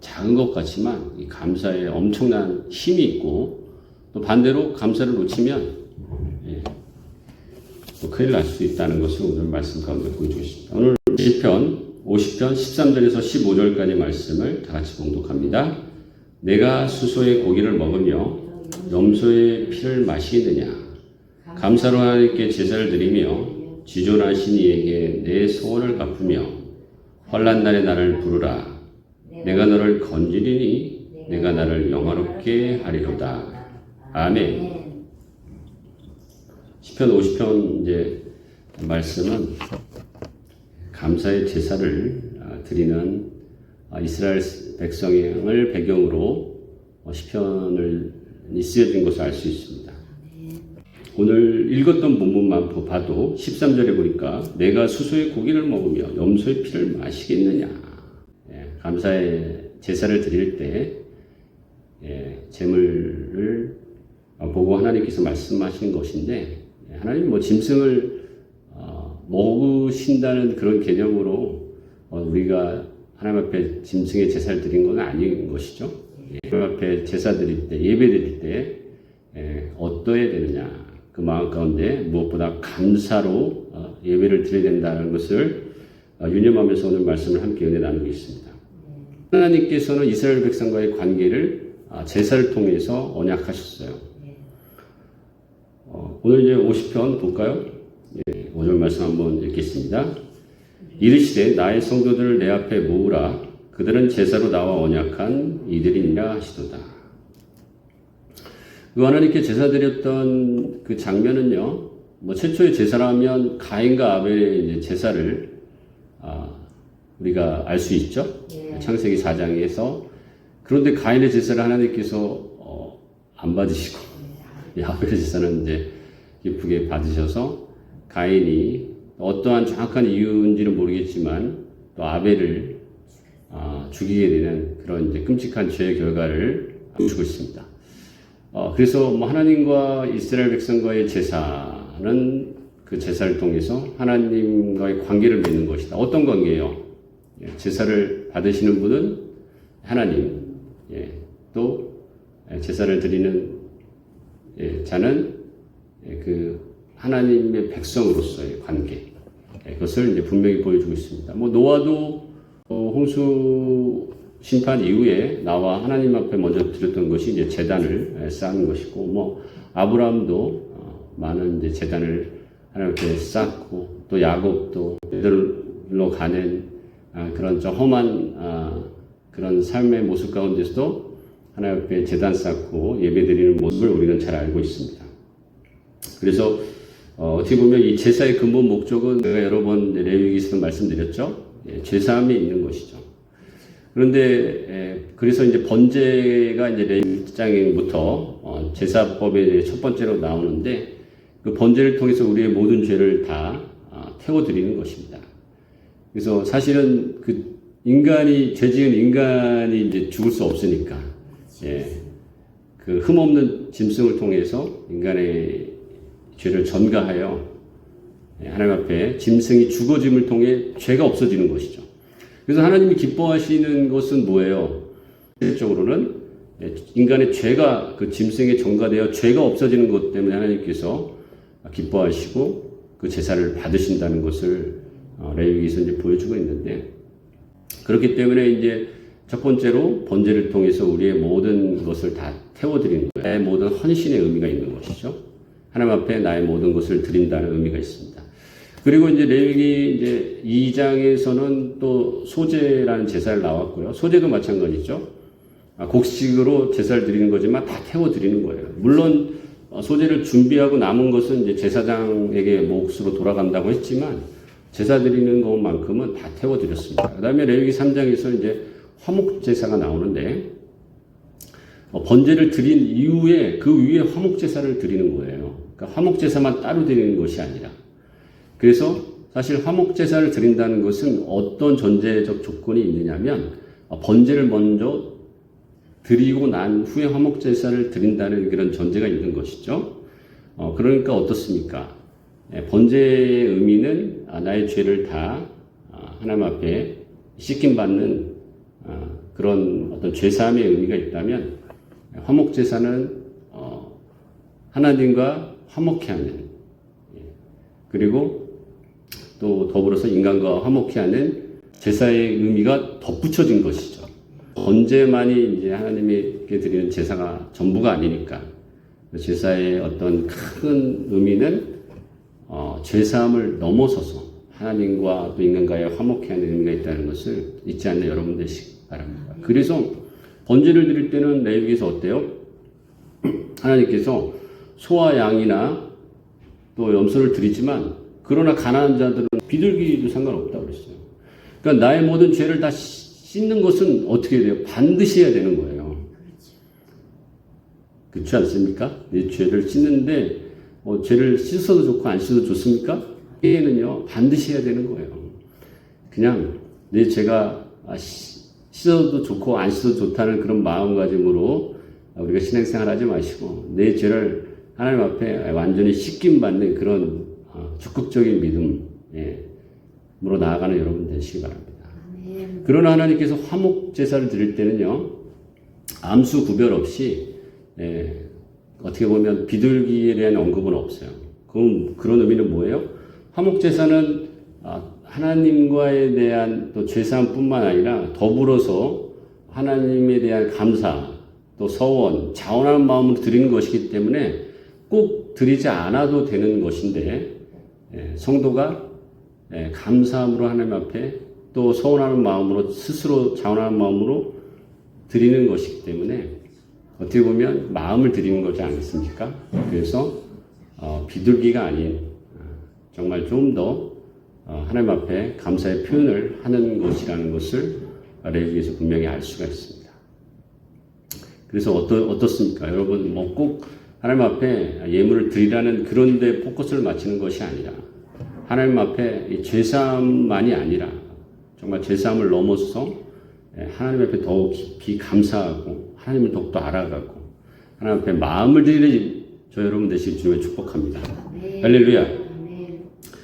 작은 것 같지만 이 감사에 엄청난 힘이 있고, 또 반대로 감사를 놓치면 또 큰일 날 수 있다는 것을 오늘 말씀 가운데 보여주고 있습니다. 오늘 시편 50편 13절에서 15절까지 말씀을 다 같이 봉독합니다. 내가 수소의 고기를 먹으며 염소의 피를 마시겠느냐? 감사로 하나님께 제사를 드리며 지존하신 이에게 내 소원을 갚으며 환난 날에 나를 부르라. 내가 너를 건지리니 내가 나를 영화롭게 하리로다. 아멘. 시편 50편 이제 말씀은 감사의 제사를 드리는 이스라엘 백성을 배경으로 시편을 쓰여진 것을 알 수 있습니다. 오늘 읽었던 본문만 봐도 13절에 보니까 내가 수소의 고기를 먹으며 염소의 피를 마시겠느냐. 감사의 제사를 드릴 때 제물을 보고 하나님께서 말씀하시는 것인데, 하나님 짐승을 먹으신다는 그런 개념으로 우리가 하나님 앞에 짐승의 제사를 드린 건 아닌 것이죠. 하나님 앞에 제사 드릴 때, 예배 드릴 때 어떠해야 되느냐. 그 마음 가운데 무엇보다 감사로 예배를 드려야 된다는 것을 유념하면서 오늘 말씀을 함께 은혜 나누고 있습니다. 하나님께서는 이스라엘 백성과의 관계를 제사를 통해서 언약하셨어요. 오늘 이제 50편 볼까요? 5절 말씀 한번 읽겠습니다. 이르시되 나의 성도들을 내 앞에 모으라. 그들은 제사로 나와 언약한 이들이니라 하시도다. 그 하나님께 제사 드렸던 그 장면은요, 최초의 제사라면 가인과 아벨의 이제 제사를 우리가 알 수 있죠. 창세기 4장에서. 그런데 가인의 제사를 하나님께서 안 받으시고 아벨의 제사는 이제 기쁘게 받으셔서 가인이 어떠한 정확한 이유인지는 모르겠지만 또 아벨을 죽이게 되는 그런 이제 끔찍한 죄의 결과를 주고 있습니다. 그래서 하나님과 이스라엘 백성과의 제사는 그 제사를 통해서 하나님과의 관계를 맺는 것이다. 어떤 관계예요? 제사를 받으시는 분은 하나님, 또 제사를 드리는 자는 그 하나님의 백성으로서의 관계, 그것을 이제 분명히 보여주고 있습니다. 노아도 홍수 심판 이후에 나와 하나님 앞에 먼저 드렸던 것이 이제 제단을 쌓는 것이고, 아브라함도 많은 이제 제단을 하나님 앞에 쌓고, 또 야곱도 그들로 가는 그런 좀 험한 그런 삶의 모습 가운데서도 하나님 앞에 제단 쌓고 예배드리는 모습을 우리는 잘 알고 있습니다. 그래서 어떻게 보면 이 제사의 근본 목적은 제가 여러 번 레위기에서도 말씀드렸죠. 죄사함이 있는 것이죠. 그런데 그래서 이제 번제가 이제 레위기장부터 제사법의 첫 번째로 나오는데, 그 번제를 통해서 우리의 모든 죄를 다 태워드리는 것입니다. 그래서 사실은 그 죄 지은 인간이 이제 죽을 수 없으니까, 그 흠없는 짐승을 통해서 인간의 죄를 전가하여 하나님 앞에 짐승이 죽어짐을 통해 죄가 없어지는 것이죠. 그래서 하나님이 기뻐하시는 것은 뭐예요? 실질적으로는 인간의 죄가 그 짐승에 전가되어 죄가 없어지는 것 때문에 하나님께서 기뻐하시고 그 제사를 받으신다는 것을 레위기에서 이제 보여주고 있는데, 그렇기 때문에 이제 첫 번째로 번제를 통해서 우리의 모든 것을 다 태워드리는 거예요. 나의 모든 헌신의 의미가 있는 것이죠. 하나님 앞에 나의 모든 것을 드린다는 의미가 있습니다. 그리고 이제 레위기 이제 2장에서는 또 소제라는 제사를 나왔고요. 소제도 마찬가지죠. 곡식으로 제사를 드리는 거지만 다 태워드리는 거예요. 물론 소제를 준비하고 남은 것은 이제 제사장에게 몫으로 돌아간다고 했지만, 제사 드리는 것만큼은 다 태워드렸습니다. 그 다음에 레위기 3장에서 이제 화목제사가 나오는데, 번제를 드린 이후에 그 위에 화목제사를 드리는 거예요. 그러니까 화목제사만 따로 드리는 것이 아니라. 그래서 사실 화목제사를 드린다는 것은 어떤 전제적 조건이 있느냐면, 번제를 먼저 드리고 난 후에 화목제사를 드린다는 그런 전제가 있는 것이죠. 그러니까 어떻습니까? 번제의 의미는 나의 죄를 다 하나님 앞에 씻김받는 그런 어떤 죄사함의 의미가 있다면 화목제사는 하나님과 화목해하는, 그리고 또 더불어서 인간과 화목해하는 제사의 의미가 덧붙여진 것이죠. 번제만이 이제 하나님께 드리는 제사가 전부가 아니니까 제사의 어떤 큰 의미는 죄사함을 넘어서서 하나님과 또 인간과의 화목해하는 의미가 있다는 것을 잊지 않는 여러분 되시기 바랍니다. 그래서 번제를 드릴 때는 레위기에서 어때요? 하나님께서 소와 양이나 또 염소를 드리지만 그러나 가난한 자들은 비둘기도 상관없다고 그랬어요. 그러니까 나의 모든 죄를 다 씻는 것은 어떻게 돼요? 반드시 해야 되는 거예요. 그렇지 않습니까? 내 죄를 씻는데 죄를 씻어도 좋고 안 씻어도 좋습니까? 이게는요 반드시 해야 되는 거예요. 그냥 내 죄가 씻어도 좋고 안 씻어도 좋다는 그런 마음가짐으로 우리가 신앙생활 하지 마시고 내 죄를 하나님 앞에 완전히 씻김 받는 그런 적극적인 믿음으로 나아가는 여러분 되시기 바랍니다. 그러나 하나님께서 화목 제사를 드릴 때는요 암수 구별 없이 어떻게 보면 비둘기에 대한 언급은 없어요. 그런 의미는 뭐예요? 화목 제사는 하나님과에 대한 또 죄사함뿐만 아니라 더불어서 하나님에 대한 감사, 또 서원, 자원하는 마음으로 드리는 것이기 때문에 꼭 드리지 않아도 되는 것인데 성도가 감사함으로 하나님 앞에 또 서원하는 마음으로 스스로 자원하는 마음으로 드리는 것이기 때문에 어떻게 보면 마음을 드리는 거지 않겠습니까? 그래서 비둘기가 아닌 정말 좀 더 하나님 앞에 감사의 표현을 하는 것이라는 것을 레위기에서 분명히 알 수가 있습니다. 그래서 어떻습니까? 여러분 꼭 하나님 앞에 예물을 드리라는 그런 데 포커스를 맞추는 것이 아니라 하나님 앞에 죄사함만이 아니라 정말 죄사함을 넘어서 하나님 앞에 더욱 깊이 감사하고 하나님을 더욱더 알아가고 하나님 앞에 마음을 드리는 저 여러분 되시길 주님의 축복합니다. 네. 할렐루야.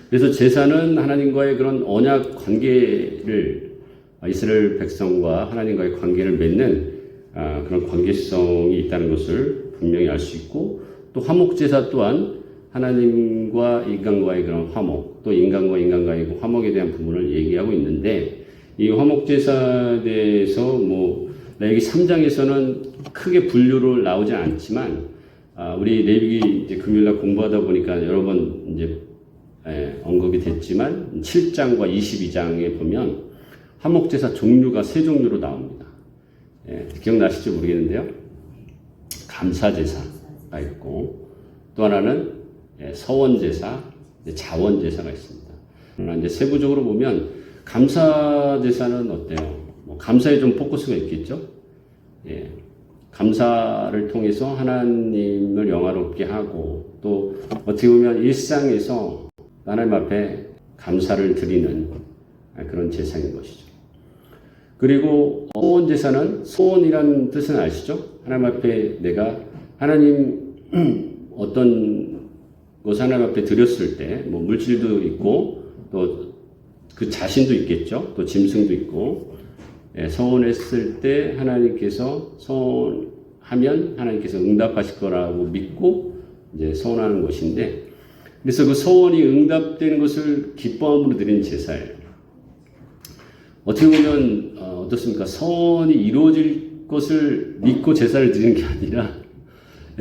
그래서 제사는 하나님과의 그런 언약 관계를 이스라엘 백성과 하나님과의 관계를 맺는 그런 관계성이 있다는 것을 분명히 알 수 있고 또 화목제사 또한 하나님과 인간과의 그런 화목 또 인간과 인간과의 화목에 대한 부분을 얘기하고 있는데 이 화목제사에 대해서 레위기 3장에서는 크게 분류를 나오지 않지만 우리 레위기 이제 금요일날 공부하다 보니까 여러 번 이제 언급이 됐지만 7장과 22장에 보면 화목제사 종류가 3종류로 나옵니다. 기억나실지 모르겠는데요. 감사제사가 있고 또 하나는 서원제사, 자원제사가 있습니다. 그러나 이제 세부적으로 보면 감사제사는 어때요? 감사에 좀 포커스가 있겠죠? 감사를 통해서 하나님을 영화롭게 하고 또 어떻게 보면 일상에서 하나님 앞에 감사를 드리는 그런 제사인 것이죠. 그리고 소원제사는 소원이라는 뜻은 아시죠? 하나님 앞에 내가 하나님 어떤 것을 하나님 앞에 드렸을 때 물질도 있고 또 그 자신도 있겠죠. 또 짐승도 있고 서원했을 때 하나님께서 서원하면 하나님께서 응답하실 거라고 믿고 이제 서원하는 것인데 그래서 그 서원이 응답되는 것을 기뻐함으로 드리는 제사예요. 어떻게 보면 어떻습니까? 서원이 이루어질 것을 믿고 제사를 드리는 게 아니라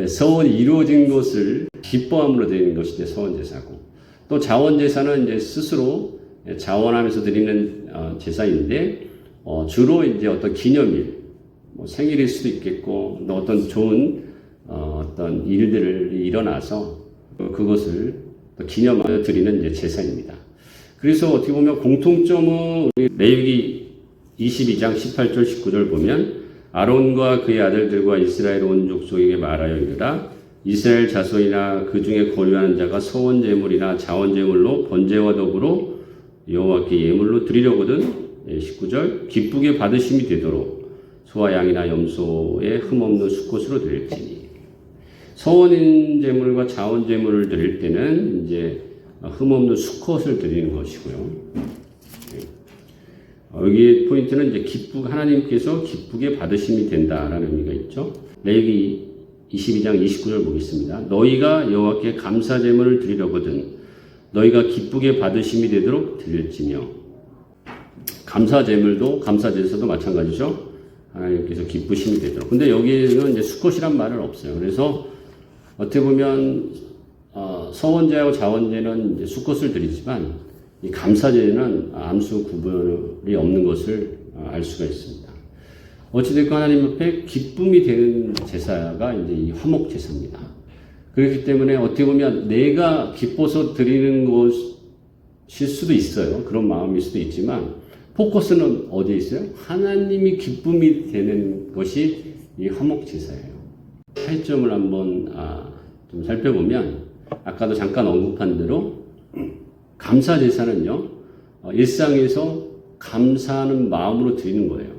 서원이 이루어진 것을 기뻐함으로 드리는 것이 이제 서원 제사고 또 자원 제사는 이제 스스로 자원하면서 드리는 제사인데 주로 이제 어떤 기념일, 생일일 수도 있겠고 또 어떤 좋은 어떤 일들이 일어나서 그것을 또 기념하여 드리는 이제 제사입니다. 그래서 어떻게 보면 공통점은 우리 레위기 22장 18절 19절 보면 아론과 그의 아들들과 이스라엘 온 족속에게 말하여 이르라 이스라엘 자손이나 그 중에 거류하는 자가 서원 제물이나 자원 제물로 번제와 더불어 여호와께 예물로 드리려거든 19절 기쁘게 받으심이 되도록 소와 양이나 염소의 흠없는 수컷으로 드릴지니 서원 제물과 자원 제물을 드릴 때는 이제 흠없는 수컷을 드리는 것이고요. 여기 포인트는 이제 하나님께서 기쁘게 받으심이 된다라는 의미가 있죠. 레위기 22장 29절 보겠습니다. 너희가 여호와께 감사 제물을 드리려거든 너희가 기쁘게 받으심이 되도록 드릴지며. 감사 제물도 감사 제사도 마찬가지죠. 하나님께서 기쁘심이 되도록. 근데 여기는 이제 수컷이란 말은 없어요. 그래서 어떻게 보면 서원제하고 자원제는 이제 수컷을 드리지만 이 감사제는 암수 구분이 없는 것을 알 수가 있습니다. 어찌됐건 하나님 앞에 기쁨이 되는 제사가 이제 이 화목 제사입니다. 그렇기 때문에 어떻게 보면 내가 기뻐서 드리는 것일 수도 있어요. 그런 마음일 수도 있지만 포커스는 어디에 있어요? 하나님이 기쁨이 되는 것이 이 화목 제사예요. 차이점을 한번 좀 살펴보면 아까도 잠깐 언급한 대로 감사 제사는요 일상에서 감사하는 마음으로 드리는 거예요.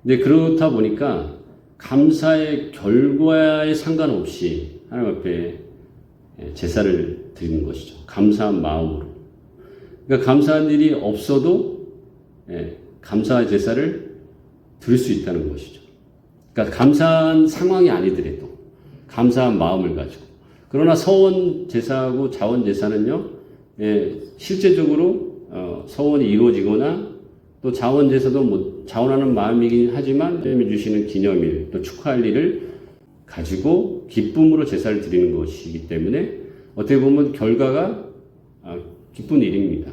근데 그렇다 보니까 감사의 결과에 상관없이 하나님 앞에 제사를 드리는 것이죠. 감사한 마음으로. 그러니까 감사한 일이 없어도 감사의 제사를 드릴 수 있다는 것이죠. 그러니까 감사한 상황이 아니더라도 감사한 마음을 가지고. 그러나 서원 제사하고 자원 제사는요, 실제적으로 서원이 이루어지거나 또 자원 제사도 자원하는 마음이긴 하지만 하나님이 주시는 기념일 또 축하할 일을 가지고 기쁨으로 제사를 드리는 것이기 때문에 어떻게 보면 결과가 기쁜 일입니다.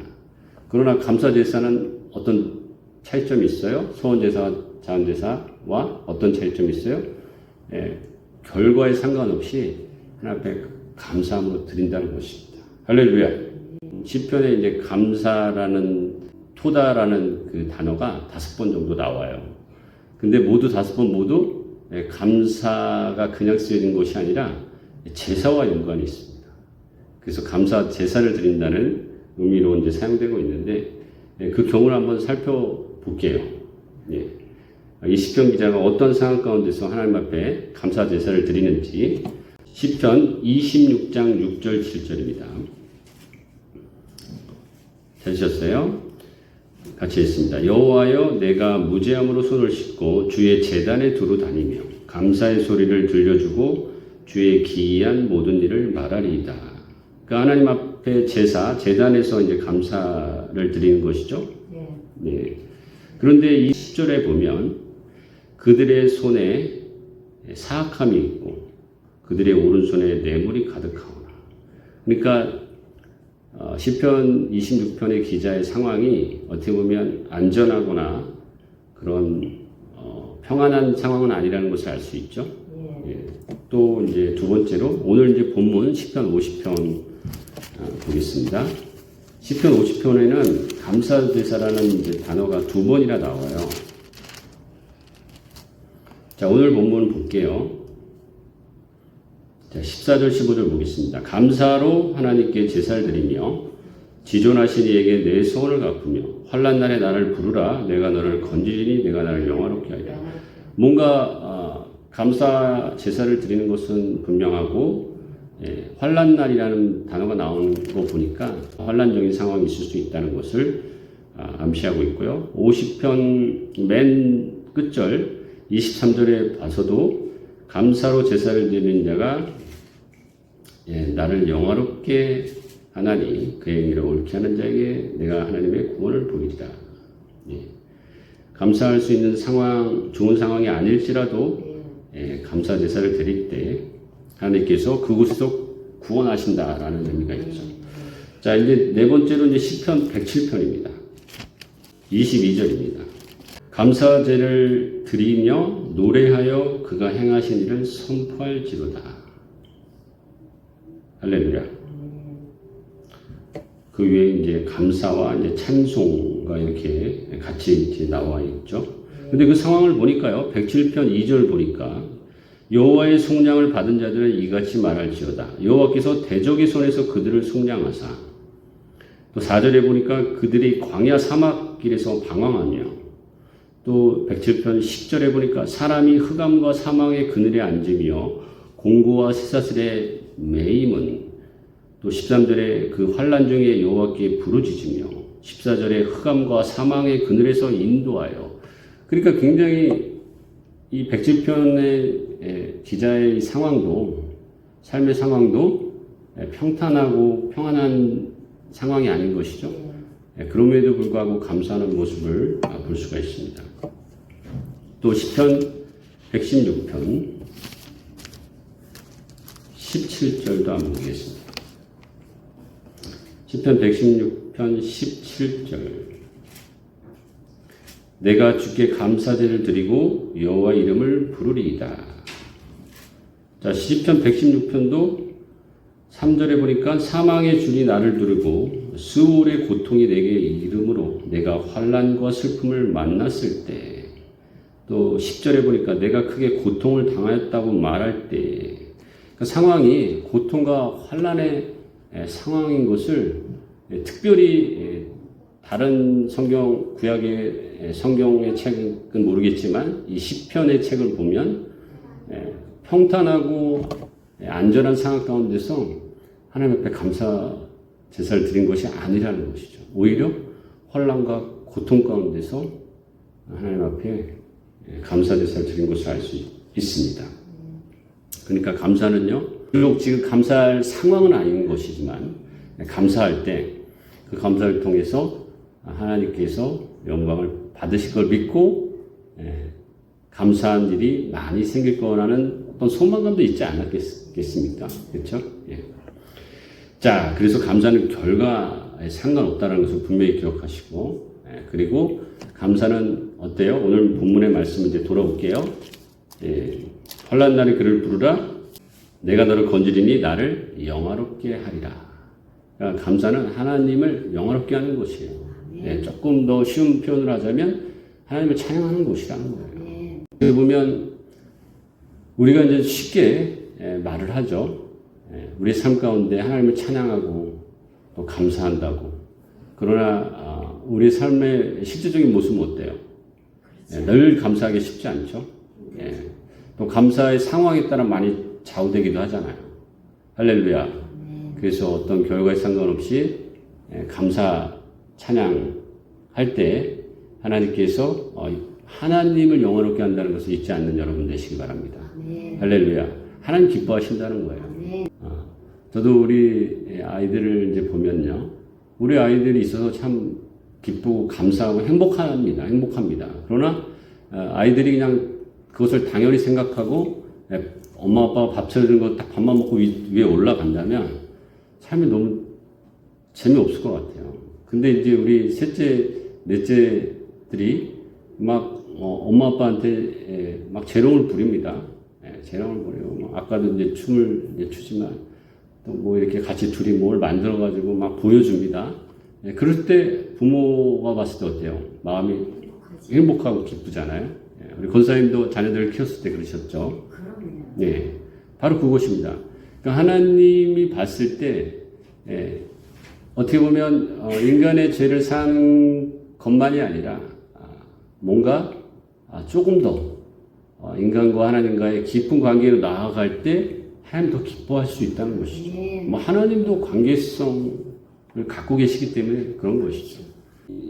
그러나 감사 제사는 어떤 차이점이 있어요? 서원 제사와 자원 제사와 어떤 차이점이 있어요? 결과에 상관없이 하나님 앞에 감사함으로 드린다는 것입니다. 할렐루야. 시편에 이제 감사라는 토다라는 그 단어가 5번 정도 나와요. 근데 모두 5번 모두 감사가 그냥 쓰여진 것이 아니라 제사와 연관이 있습니다. 그래서 감사 제사를 드린다는 의미로 이제 사용되고 있는데 그 경우를 한번 살펴볼게요. 이 시편 기자가 어떤 상황 가운데서 하나님 앞에 감사 제사를 드리는지 시편 26장 6절 7절입니다. 찾으셨어요? 같이 읽습니다. 여호와여 내가 무죄함으로 손을 씻고 주의 제단에 두루 다니며 감사의 소리를 들려주고 주의 기이한 모든 일을 말하리이다. 그러니까 하나님 앞에 제단에서 이제 감사를 드리는 것이죠. 네. 그런데 이 10절에 보면 그들의 손에 사악함이 있고 그들의 오른손에 뇌물이 가득하오나. 그러니까 시편 26편의 기자의 상황이 어떻게 보면 안전하거나 그런 평안한 상황은 아니라는 것을 알 수 있죠. 또 이제 두 번째로 오늘 이제 본문 시편 50편 보겠습니다. 시편 50편에는 감사제사라는 이제 단어가 2번이나 나와요. 자, 오늘 본문 볼게요. 자, 14절 15절 보겠습니다. 감사로 하나님께 제사를 드리며 지존하신 이에게 내 소원을 갚으며 환난 날에 나를 부르라 내가 너를 건지리니 내가 나를 영화롭게 하리라. 뭔가 감사 제사를 드리는 것은 분명하고 환난 날이라는 단어가 나오는 거 보니까 환난적인 상황이 있을 수 있다는 것을 암시하고 있고요. 50편 맨 끝절 23절에 봐서도 감사로 제사를 드리는 자가 나를 영화롭게 하나니 그의 일을 옳게 하는 자에게 내가 하나님의 구원을 보이리라. 감사할 수 있는 상황, 좋은 상황이 아닐지라도 감사 제사를 드릴 때 하나님께서 그곳에서 구원하신다라는 의미가 있죠. 자, 이제 네 번째로 이제 시편 107편입니다. 22절입니다. 감사제를 드리며 노래하여 그가 행하신 일을 선포할지로다. 할렐루야. 그 위에 이제 감사와 이제 찬송과 이렇게 같이 이렇게 나와 있죠. 근데 그 상황을 보니까요, 107편 2절 보니까 여호와의 속량을 받은 자들은 이같이 말할지어다. 여호와께서 대적의 손에서 그들을 속량하사. 또 4절에 보니까 그들이 광야 사막길에서 방황하며 또 107편 10절에 보니까 사람이 흑암과 사망의 그늘에 앉으며 공고와 쇠사슬에 매임은 또 13절에 그 환난 중에 여호와께 부르짖으며 14절에 흑암과 사망의 그늘에서 인도하여. 그러니까 굉장히 이 107편의 기자의 상황도, 삶의 상황도 평탄하고 평안한 상황이 아닌 것이죠. 그럼에도 불구하고 감사하는 모습을 볼 수가 있습니다. 또 시편 116편 17절도 한번 보겠습니다. 시편 116편 17절. 내가 주께 감사제를 드리고 여호와 이름을 부르리이다. 자, 시편 116편도 3절에 보니까 사망의 줄이 나를 두르고 스올의 고통이 내게 이름으로 내가 환난과 슬픔을 만났을 때, 또 10절에 보니까 내가 크게 고통을 당하였다고 말할 때, 그 상황이 고통과 환난의 상황인 것을 특별히 다른 성경 구약의 성경의 책은 모르겠지만 이 시편의 책을 보면 평탄하고 안전한 상황 가운데서 하나님 앞에 감사 제사를 드린 것이 아니라는 것이죠. 오히려 환난과 고통 가운데서 하나님 앞에 감사 제사를 드린 것을 알 수 있습니다. 그러니까 감사는요, 비록 지금 감사할 상황은 아닌 것이지만 감사할 때 그 감사를 통해서 하나님께서 영광을 받으실 걸 믿고 감사한 일이 많이 생길 거라는 어떤 소망감도 있지 않았겠습니까? 그렇죠? 예. 자, 그래서 감사는 결과에 상관없다는 것을 분명히 기억하시고, 그리고 감사는 어때요? 오늘 본문의 말씀을 이제 돌아올게요. 환난 날에 그를 부르라. 내가 너를 건지리니 나를 영화롭게 하리라. 그러니까 감사는 하나님을 영화롭게 하는 것이에요. 조금 더 쉬운 표현을 하자면 하나님을 찬양하는 것이라는 거예요. 여기 보면 우리가 이제 쉽게 말을 하죠. 우리 삶 가운데 하나님을 찬양하고 또 감사한다고. 그러나 우리 삶의 실질적인 모습은 어때요? 늘 감사하기 쉽지 않죠. 또 감사의 상황에 따라 많이 좌우되기도 하잖아요. 할렐루야. 그래서 어떤 결과에 상관없이 감사 찬양할 때 하나님께서 하나님을 영화롭게 한다는 것을 잊지 않는 여러분 되시기 바랍니다. 할렐루야. 하나님 기뻐하신다는 거예요. 저도 우리 아이들을 이제 보면요, 우리 아이들이 있어서 참 기쁘고 감사하고 행복합니다. 그러나 아이들이 그냥 그것을 당연히 생각하고 엄마 아빠가 밥 차려주는 거 딱 밥만 먹고 위에 올라간다면 삶이 너무 재미없을 것 같아요. 근데 이제 우리 셋째, 넷째들이 막 엄마 아빠한테 막 재롱을 부립니다. 재롱을 부려요. 아까도 이제 춤을 이제 추지만 또 뭐 이렇게 같이 둘이 뭘 만들어가지고 막 보여줍니다. 그럴 때 부모가 봤을 때 어때요? 마음이 행복하고 기쁘잖아요. 우리 권사님도 자녀들을 키웠을 때 그러셨죠? 네, 바로 그것입니다. 그러니까 하나님이 봤을 때 어떻게 보면 인간의 죄를 사는 것만이 아니라 뭔가 조금 더 인간과 하나님과의 깊은 관계로 나아갈 때 하나님 더 기뻐할 수 있다는 것이죠. 뭐 하나님도 관계성을 갖고 계시기 때문에 그런 것이죠.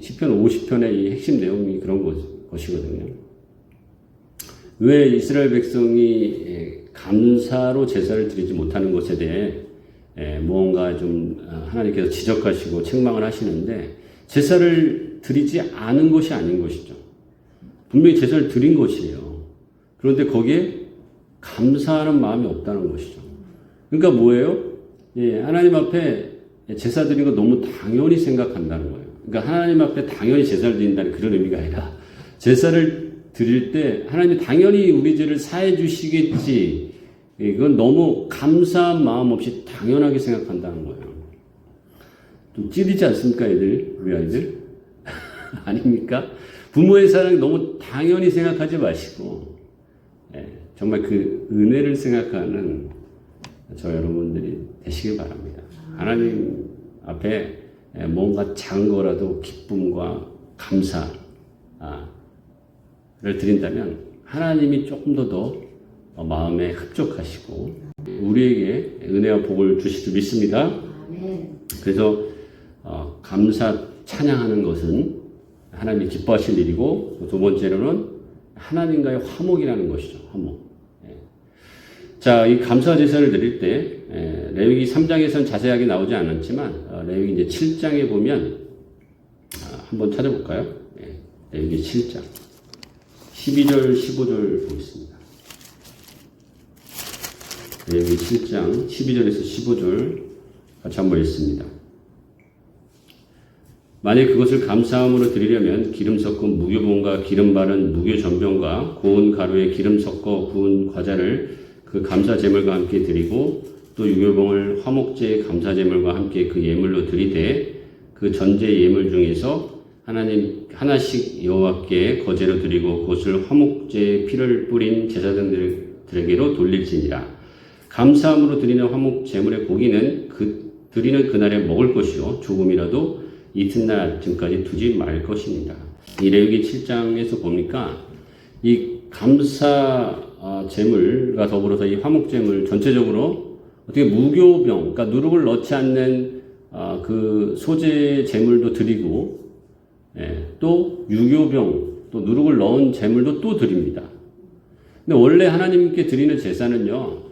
시편 50편의 이 핵심 내용이 그런 것이거든요. 왜 이스라엘 백성이 감사로 제사를 드리지 못하는 것에 대해 무언가 좀 하나님께서 지적하시고 책망을 하시는데, 제사를 드리지 않은 것이 아닌 것이죠. 분명히 제사를 드린 것이에요. 그런데 거기에 감사하는 마음이 없다는 것이죠. 그러니까 뭐예요? 하나님 앞에 제사 드린 거 너무 당연히 생각한다는 거예요. 그러니까 하나님 앞에 당연히 제사를 드린다는 그런 의미가 아니라, 제사를 드릴 때 하나님이 당연히 우리 죄를 사해 주시겠지, 이건 너무 감사한 마음 없이 당연하게 생각한다는 거예요. 좀 찌르지 않습니까, 우리 아이들? 아닙니까? 부모의 사랑을 너무 당연히 생각하지 마시고, 정말 그 은혜를 생각하는 저 여러분들이 되시길 바랍니다. 하나님 앞에 뭔가 작은 거라도 기쁨과 감사를 드린다면 하나님이 조금 더 마음에 흡족하시고 우리에게 은혜와 복을 주실 줄 믿습니다. 그래서 감사 찬양하는 것은 하나님이 기뻐하실 일이고, 두 번째로는 하나님과의 화목이라는 것이죠. 화목. 자, 이 감사 제사를 드릴 때 레위기 3장에서는 자세하게 나오지 않았지만 레위기 이제 7장에 보면 한번 찾아볼까요? 레위기 7장 12절 15절 보겠습니다. 레위기 7장 12절에서 15절 같이 한번 읽습니다. 만약 그것을 감사함으로 드리려면 기름 섞은 무교봉과 기름 바른 무교전병과 고운 가루에 기름 섞어 구운 과자를 그 감사 제물과 함께 드리고 또 유교봉을 화목제 감사 제물과 함께 그 예물로 드리되 그 전제 예물 중에서 하나씩 여호와께 거제로 드리고 그것을 화목제의 피를 뿌린 제사장들에게로 돌릴지니라. 감사함으로 드리는 화목 제물의 고기는 드리는 그날에 먹을 것이요 조금이라도 이튿날 아침까지 두지 말 것입니다. 이 레위기 7장에서 보니까 이 감사 제물과 더불어서 이 화목 제물 전체적으로 어떻게 무교병, 그러니까 누룩을 넣지 않는 그 소재 제물도 드리고, 또 유교병, 또 누룩을 넣은 제물도 또 드립니다. 근데 원래 하나님께 드리는 제사는요,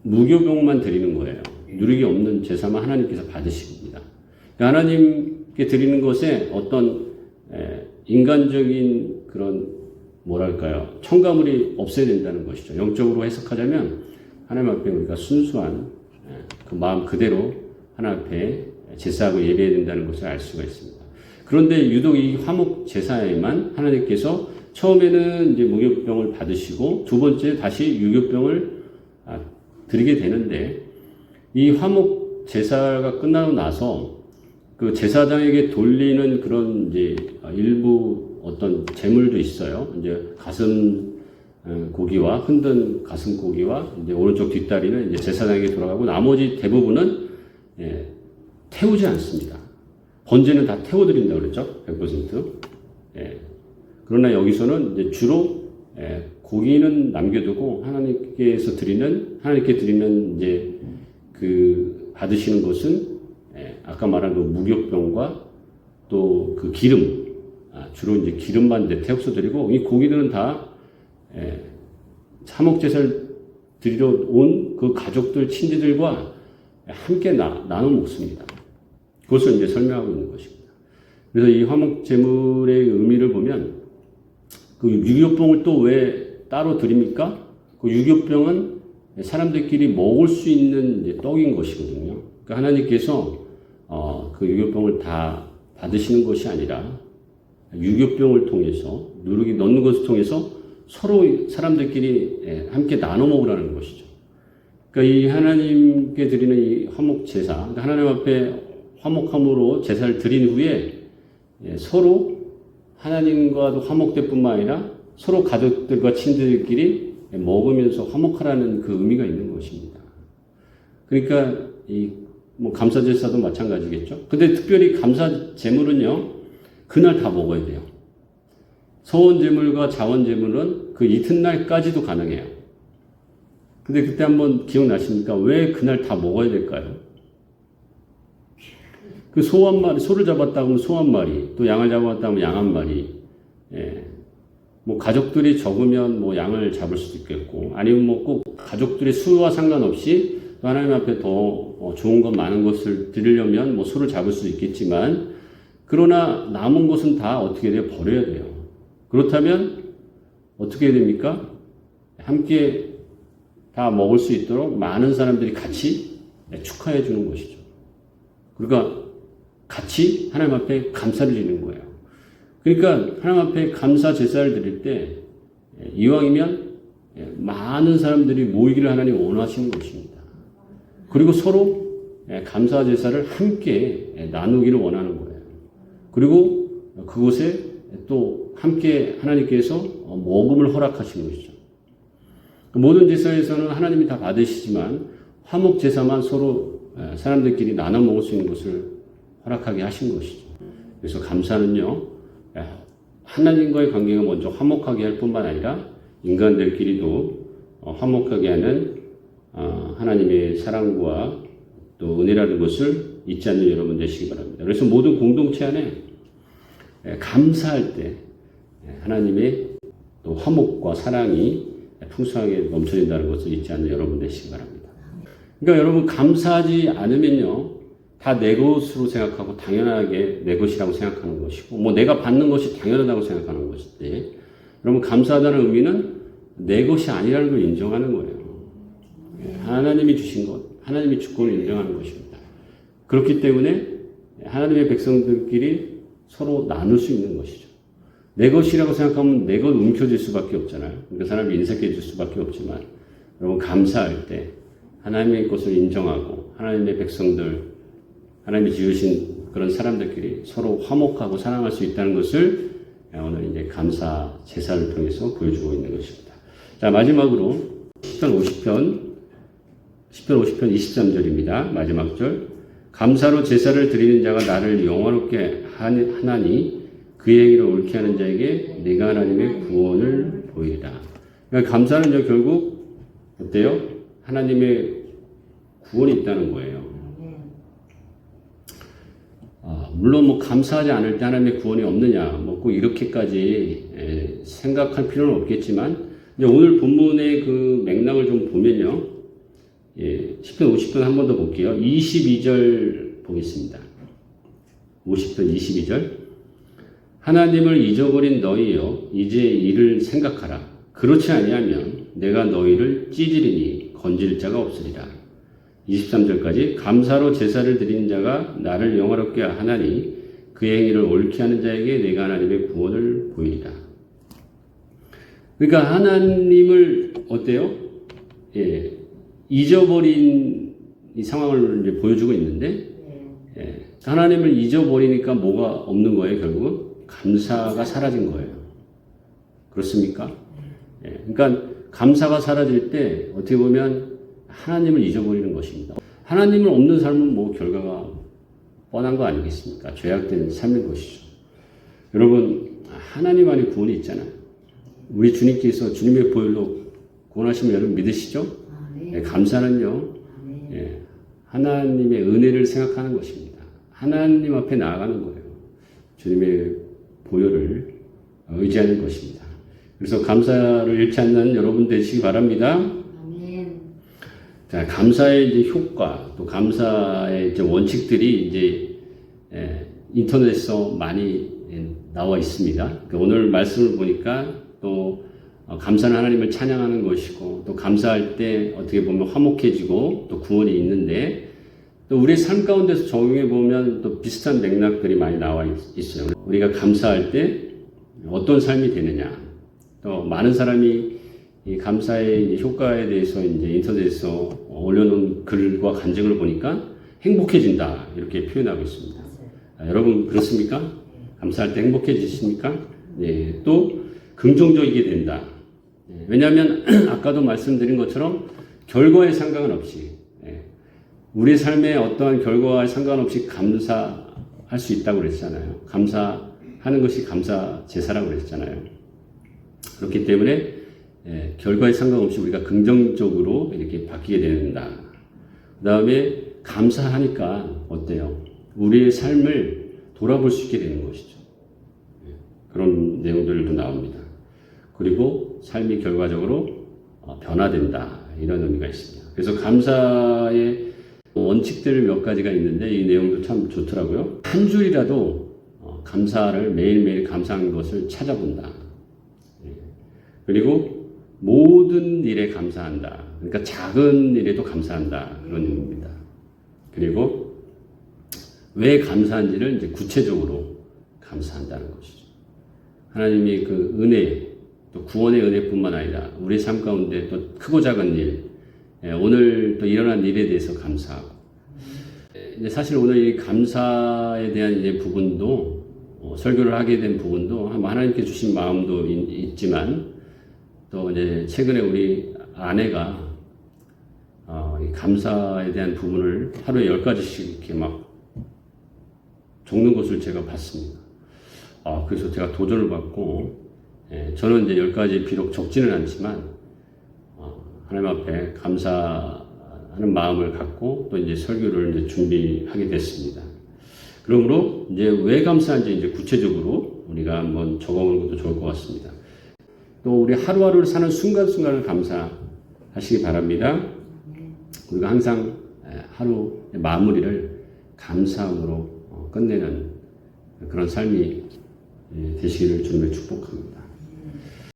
무교병만 드리는 거예요. 누룩이 없는 제사만 하나님께서 받으십니다. 그러니까 하나님께 드리는 것에 어떤 인간적인 그런 뭐랄까요, 첨가물이 없어야 된다는 것이죠. 영적으로 해석하자면 하나님 앞에 우리가 순수한 그 마음 그대로 하나님 앞에 제사하고 예배해야 된다는 것을 알 수가 있습니다. 그런데 유독 이 화목 제사에만 하나님께서 처음에는 이제 무교병을 받으시고 두 번째 다시 유교병을 드리게 되는데, 이 화목 제사가 끝나고 나서 그 제사장에게 돌리는 그런 이제 일부 어떤 제물도 있어요. 이제 가슴 고기와 흔든 가슴 고기와 이제 오른쪽 뒷다리는 이제 제사장에게 돌아가고 나머지 대부분은 태우지 않습니다. 번제는 다 태워드린다 그랬죠. 100%. 그러나 여기서는 이제 주로 고기는 남겨두고 하나님께 드리는 이제 그 받으시는 것은 아까 말한 그 무교병과 또 그 기름, 주로 이제 기름만 태워서 드리고, 이 고기들은 다 화목제사를 드리러 온 그 가족들, 친지들과 함께 나눠 먹습니다. 그것을 이제 설명하고 있는 것입니다. 그래서 이 화목제물의 의미를 보면, 그 유교병을 또 왜 따로 드립니까? 그 유교병은 사람들끼리 먹을 수 있는 이제 떡인 것이거든요. 그러니까 하나님께서 그 유교병을 다 받으시는 것이 아니라 유교병을 통해서 누룩이 넣는 것을 통해서 서로 사람들끼리 함께 나눠 먹으라는 것이죠. 그러니까 이 하나님께 드리는 이 화목 제사, 그러니까 하나님 앞에 화목함으로 제사를 드린 후에 서로 하나님과도 화목될 뿐만 아니라 서로 가족들과 친구들끼리 먹으면서 화목하라는 그 의미가 있는 것입니다. 그러니까 뭐 감사 제사도 마찬가지겠죠. 근데 특별히 감사 제물은요, 그날 다 먹어야 돼요. 소원 제물과 자원 제물은 그 이튿날까지도 가능해요. 근데 그때 한번 기억나십니까? 왜 그날 다 먹어야 될까요? 그 소 한 마리, 소를 잡았다 하면 소 한 마리, 또 양을 잡았다 하면 양 한 마리. 뭐 가족들이 적으면 뭐 양을 잡을 수도 있겠고, 아니면 뭐 꼭 가족들의 수와 상관없이 하나님 앞에 더 좋은 것, 많은 것을 드리려면 뭐 소를 잡을 수도 있겠지만, 그러나 남은 것은 다 어떻게 돼요? 버려야 돼요. 그렇다면 어떻게 해야 됩니까? 함께 다 먹을 수 있도록 많은 사람들이 같이 축하해 주는 것이죠. 그러니까 같이 하나님 앞에 감사를 드리는 거예요. 그러니까 하나님 앞에 감사 제사를 드릴 때 이왕이면 많은 사람들이 모이기를 하나님 원하시는 것입니다. 그리고 서로 감사 제사를 함께 나누기를 원하는 거예요. 그리고 그곳에 또 함께 하나님께서 모금을 허락하시는 것이죠. 모든 제사에서는 하나님이 다 받으시지만 화목 제사만 서로 사람들끼리 나눠 먹을 수 있는 것을 허락하게 하신 것이죠. 그래서 감사는요, 하나님과의 관계가 먼저 화목하게 할 뿐만 아니라 인간들끼리도 화목하게 하는 하나님의 사랑과 또 은혜라는 것을 잊지 않는 여러분 되시기 바랍니다. 그래서 모든 공동체 안에 감사할 때 하나님의 또 화목과 사랑이 풍성하게 넘쳐진다는 것을 잊지 않는 여러분 되시기 바랍니다. 그러니까 여러분 감사하지 않으면요, 다 내 것으로 생각하고 당연하게 내 것이라고 생각하는 것이고, 뭐 내가 받는 것이 당연하다고 생각하는 것인데, 여러분 감사하다는 의미는 내 것이 아니라는 걸 인정하는 거예요. 하나님이 주신 것, 하나님이 주권을 인정하는 것입니다. 그렇기 때문에 하나님의 백성들끼리 서로 나눌 수 있는 것이죠. 내 것이라고 생각하면 내 것 움켜질 수밖에 없잖아요. 그 사람이 인색해 질 수밖에 없지만, 여러분 감사할 때 하나님의 것을 인정하고 하나님의 백성들, 하나님이 지으신 그런 사람들끼리 서로 화목하고 사랑할 수 있다는 것을 오늘 이제 감사 제사를 통해서 보여주고 있는 것입니다. 자, 마지막으로 10편 50편 23절입니다. 마지막 절. 감사로 제사를 드리는 자가 나를 영화롭게 하나니 그의 행위를 옳게 하는 자에게 내가 하나님의 구원을 보이리라. 그러니까 감사는 결국 어때요? 하나님의 구원이 있다는 거예요. 물론 뭐 감사하지 않을 때 하나님의 구원이 없느냐, 뭐 꼭 이렇게까지 생각할 필요는 없겠지만, 이제 오늘 본문의 그 맥락을 좀 보면요, 10편 50편 한 번 더 볼게요. 22절 보겠습니다. 50편 22절. 하나님을 잊어버린 너희여, 이제 이를 생각하라. 그렇지 아니하면 내가 너희를 찢으리니 건질 자가 없으리라. 23절까지. 감사로 제사를 드리는 자가 나를 영화롭게 하나니 그의 행위를 옳게 하는 자에게 내가 하나님의 구원을 보이리라. 그러니까 하나님을 어때요? 잊어버린 이 상황을 이제 보여주고 있는데, 하나님을 잊어버리니까 뭐가 없는 거예요, 결국은? 감사가 사라진 거예요. 그렇습니까? 그러니까 감사가 사라질 때 어떻게 보면 하나님을 잊어버리는 것입니다. 하나님을 없는 삶은 뭐 결과가 뻔한 거 아니겠습니까? 죄악된 삶인 것이죠. 여러분, 하나님 안에 구원이 있잖아요. 우리 주님께서 주님의 보혈로 구원하시면 여러분 믿으시죠? 감사는요, 하나님의 은혜를 생각하는 것입니다. 하나님 앞에 나아가는 거예요. 주님의 보혈을 의지하는 것입니다. 그래서 감사를 잃지 않는 여러분 되시기 바랍니다. 아멘. 자, 감사의 이제 효과, 또 감사의 이제 원칙들이 이제 인터넷에서 많이 나와 있습니다. 그러니까 오늘 말씀을 보니까 또 감사는 하나님을 찬양하는 것이고, 또 감사할 때 어떻게 보면 화목해지고 또 구원이 있는데, 또 우리의 삶 가운데서 적용해 보면 또 비슷한 맥락들이 많이 나와 있어요. 우리가 감사할 때 어떤 삶이 되느냐. 또 많은 사람이 이 감사의 효과에 대해서 이제 인터넷에서 올려놓은 글과 간증을 보니까 행복해진다 이렇게 표현하고 있습니다. 여러분 그렇습니까? 감사할 때 행복해지십니까? 네, 또 긍정적이게 된다. 왜냐하면 아까도 말씀드린 것처럼 결과에 상관없이, 우리의 삶에 어떠한 결과에 상관없이 감사할 수 있다고 그랬잖아요. 감사하는 것이 감사 제사라고 그랬잖아요. 그렇기 때문에 결과에 상관없이 우리가 긍정적으로 이렇게 바뀌게 된다. 그 다음에 감사하니까 어때요? 우리의 삶을 돌아볼 수 있게 되는 것이죠. 그런 내용들도 나옵니다. 그리고 삶이 결과적으로 변화된다. 이런 의미가 있습니다. 그래서 감사의 원칙들 몇 가지가 있는데 이 내용도 참 좋더라고요. 한 줄이라도 감사를 매일매일 감사한 것을 찾아본다. 그리고 모든 일에 감사한다. 그러니까 작은 일에도 감사한다. 그런 의미입니다. 그리고 왜 감사한지를 이제 구체적으로 감사한다는 것이죠. 하나님이 그 은혜, 또 구원의 은혜뿐만 아니라 우리 삶 가운데 또 크고 작은 일, 오늘 또 일어난 일에 대해서 감사하고, 이제 사실 오늘 이 감사에 대한 이제 부분도 설교를 하게 된 부분도 하나님께 주신 마음도 있지만, 또 이제 최근에 우리 아내가 이 감사에 대한 부분을 하루에 10가지씩 이렇게 막 적는 것을 제가 봤습니다. 그래서 제가 도전을 받고, 저는 이제 10가지 비록 적지는 않지만 하나님 앞에 감사하는 하는 마음을 갖고 또 이제 설교를 이제 준비하게 됐습니다. 그러므로 이제 왜 감사한지 이제 구체적으로 우리가 한번 적어보는 것도 좋을 것 같습니다. 또 우리 하루하루를 사는 순간순간을 감사하시기 바랍니다. 우리가 항상 하루 마무리를 감사함으로 끝내는 그런 삶이 되시기를 주님의 축복합니다.